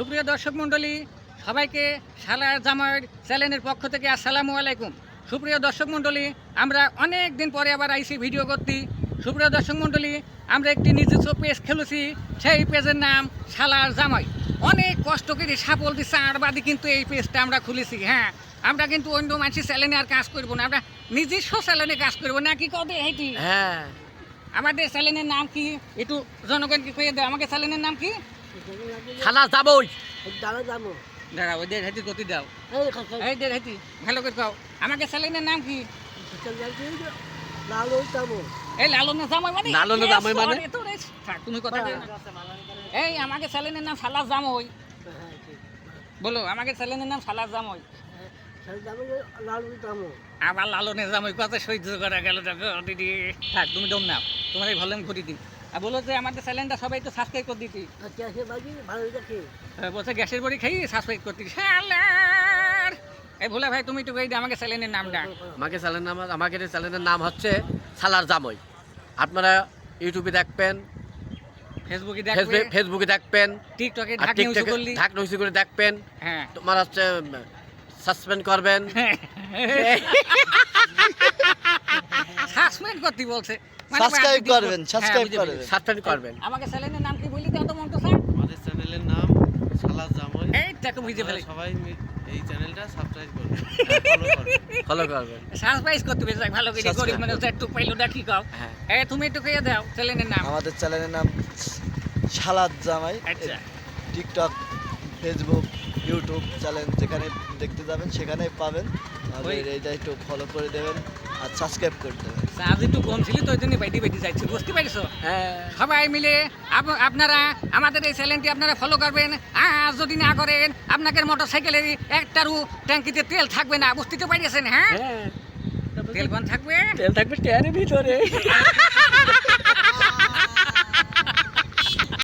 সুপ্রিয় দর্শক মণ্ডলী, সবাইকে শালার জামাইয়ের চ্যানেলের পক্ষ থেকে আসসালামু আলাইকুম। সুপ্রিয় দর্শক মণ্ডলী, আমরা অনেক দিন পরে আবার আইসি ভিডিও করতে। সুপ্রিয় দর্শক মণ্ডলী, আমরা একটি নিজস্ব পেজ খুলেছি, সেই পেজের নাম শালার জামাই। অনেক কষ্ট করে সাফল দিচ্ছে আড়বাদি কিন্তু এই পেজটা আমরা খুলেছি। হ্যাঁ, আমরা কিন্তু অন্য মানুষের চ্যানেলে আর কাজ করবো না, আমরা নিজস্ব চ্যানেলে কাজ করবো না। কি কবে হেঁটি? হ্যাঁ, আমাদের চ্যানেলের নাম কি একটু জনগণকে কয়ে দাও। আমাদের চ্যানেলের নাম কি? শালা যাবই। দাঁড়াও, ওই দেড় হাতি গতি দাও। এই দেড় হাতি ভালো করে খাও। আমাকে চ্যানেলের নাম কি? এই লালনের জামাই মানে? লালনের জামাই মানে? Sorry, তো রে, থাক, তুমি কথা কই না। এই আমাকে চ্যানেলের নাম শালার জামাই। বলো, আমাকে চ্যানেলের নাম শালার জামাই। আবার লালনের জামাই কথা সহ্য করা গেল না গো দিদি। থাক, তুমি দম নাও, তোমার এই ভলিউম ঘুরি দিই। আর বলো যে আমাদের চ্যানেলটা সবাই তো সাবস্ক্রাইব করে দিতি। বলছে গ্যাসের বড়ি খাই সাবস্ক্রাইব করতে। শালার এই ভোলা ভাই, তুমি একটু কই দাও আমাকে চ্যানেলের নামটা। আমাকে চ্যানেলের নাম হচ্ছে শালার জামই। আপনারা ইউটিউবে দেখবেন, ফেসবুকে দেখবে, ফেসবুকে দেখবেন, টিকটকে আর টিকটকে ঢাক নইসি করে দেখবেন। হ্যাঁ, তোমার হচ্ছে সাসপেন্ড করবেন। সাসপেন্ড করতে বলছে, মানে সাবস্ক্রাইব বাদ করবেন, দিতে। সাবস্ক্রাইব হ্যাঁ, করবেন। সাসপেন্ড করবেন। আমাকে চ্যানেলের নাম কি বলি দাও তো মন্টু স্যার। আমাদের চ্যানেলের নাম শালার জামাই। এইটাকে বুঝে ফেলে সবাই এই চ্যানেলটা সাবস্ক্রাইব করবেন, ফলো করবেন। সারপ্রাইজ করতে বেশ ভালো করে Subscribe গরিব মানুষ একটু পাইলো না কি কও। হ্যাঁ। এই তুমি একটু কইয়া দাও চ্যানেলের নাম। আমাদের চ্যানেলের নাম শালার জামাই। আচ্ছা, টিকটক, ফেসবুক, ইউটিউব চ্যানেল যেখানে দেখতে যাবেন সেখানেই পাবেন। আমাদের ওই- এইটা একটু ফলো করে দেবেন আর সাবস্ক্রাইব করে দেবেন। চার্জ একটু কম ছিল তো ওই জন্য বাইটি বাইটি যাচ্ছে, বুঝতে পারছো? হ্যাঁ, সবাই মিলে আপনারা আমাদের এই চ্যানেলটি আপনারা ফলো করবেন। আর যদি না করেন, আপনাদের মোটর সাইকেলের একটারও ট্যাঙ্কিতে তেল থাকবে না, বুঝতে তো পারিয়েছেন? হ্যাঁ, হ্যাঁ। তেল বন্ধ থাকবে। তেল থাকবে ট্যানের ভিতরে।